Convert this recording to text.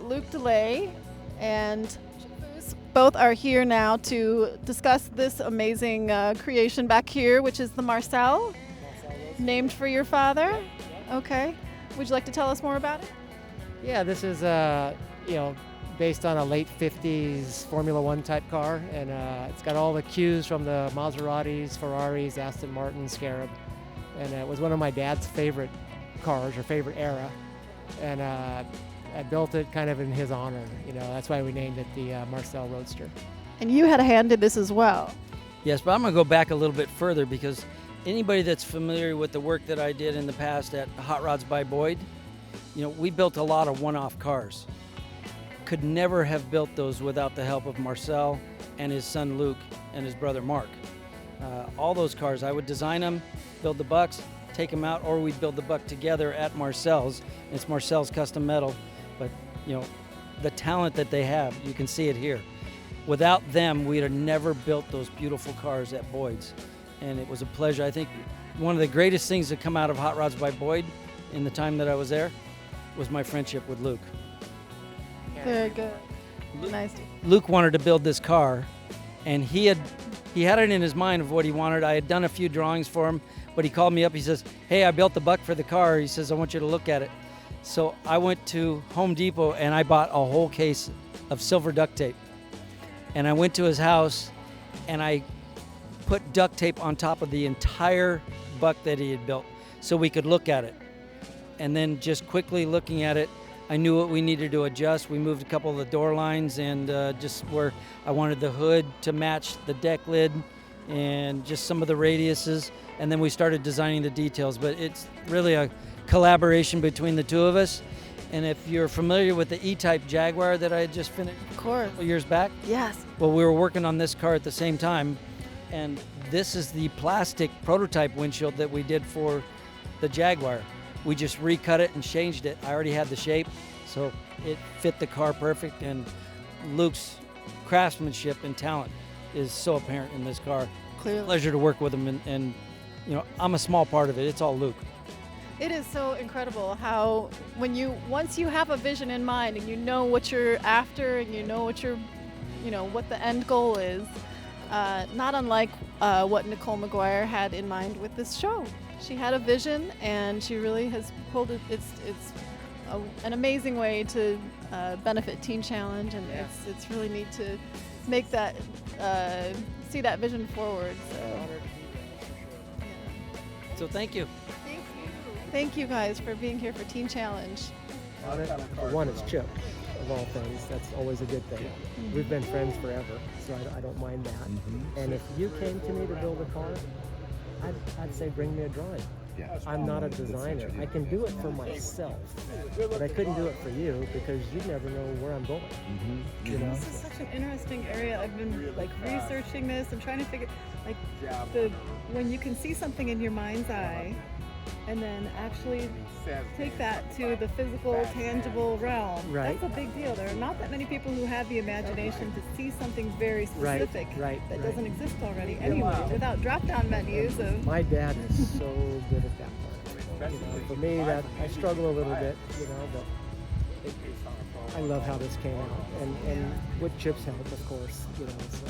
Luc De Ley and Foose. Both are here now to discuss this amazing creation back here, which is the MarCel, named for your father. Okay. Would you like to tell us more about it? Yeah, this is based on a late 50s Formula One type car, and it's got all the cues from the Maseratis, Ferraris, Aston Martin, Scarab, and it was one of my dad's favorite cars, or favorite era, and I built it kind of in his honor. That's why we named it the MarCel Roadster. And you had a hand in this as well. Yes, but I'm going to go back a little bit further, because anybody that's familiar with the work that I did in the past at Hot Rods by Boyd, we built a lot of one-off cars. Could never have built those without the help of MarCel and his son Luc and his brother Mark. All those cars, I would design them, build the bucks, take them out, or we'd build the buck together at MarCel's. It's MarCel's custom metal, but the talent that they have, you can see it here. Without them, we'd have never built those beautiful cars at Boyd's, and it was a pleasure. I think one of the greatest things that come out of Hot Rods by Boyd in the time that I was there was my friendship with Luc. Very good. Nice. Luc wanted to build this car, and he had it in his mind of what he wanted. I had done a few drawings for him, but he called me up. He says, "Hey, I built the buck for the car." He says, "I want you to look at it." So I went to Home Depot and I bought a whole case of silver duct tape. And I went to his house and I put duct tape on top of the entire buck that he had built so we could look at it. And then just quickly looking at it, I knew what we needed to adjust. We moved a couple of the door lines, and just where I wanted the hood to match the deck lid and just some of the radiuses. And then we started designing the details. But it's really a collaboration between the two of us. And if you're familiar with the E-Type Jaguar that I had just finished Of course. a couple years back, Yes. well, we were working on this car at the same time. And this is the plastic prototype windshield that we did for the Jaguar. We just recut it and changed it. I already had the shape, so it fit the car perfect. And Luc's craftsmanship and talent is so apparent in this car. Clearly. Pleasure to work with him, and I'm a small part of it. It's all Luc. It is so incredible how once you have a vision in mind and you know what you're after and you know what the end goal is, not unlike what Nicole McGuire had in mind with this show. She had a vision, and she really has pulled it. It's an amazing way to benefit Teen Challenge, and it's really neat to make that see that vision forward. So thank you. Thank you guys for being here for Teen Challenge. For one, it's Chip, of all things. That's always a good thing. We've been friends forever, so I don't mind that. And if you came to me to build a car, I'd say bring me a drawing. I'm not a designer. I can do it for myself, but I couldn't do it for you because you never know where I'm going. This is such an interesting area. I've been researching this and trying to figure when you can see something in your mind's eye and then actually take that to the physical, tangible realm. Right. That's a big deal. There are not that many people who have the imagination to see something very specific that doesn't exist already anyway, without drop-down menus of... My dad is so good at that part. For me, that I struggle a little bit, but I love how this came out, and with Chip's help, of course, so.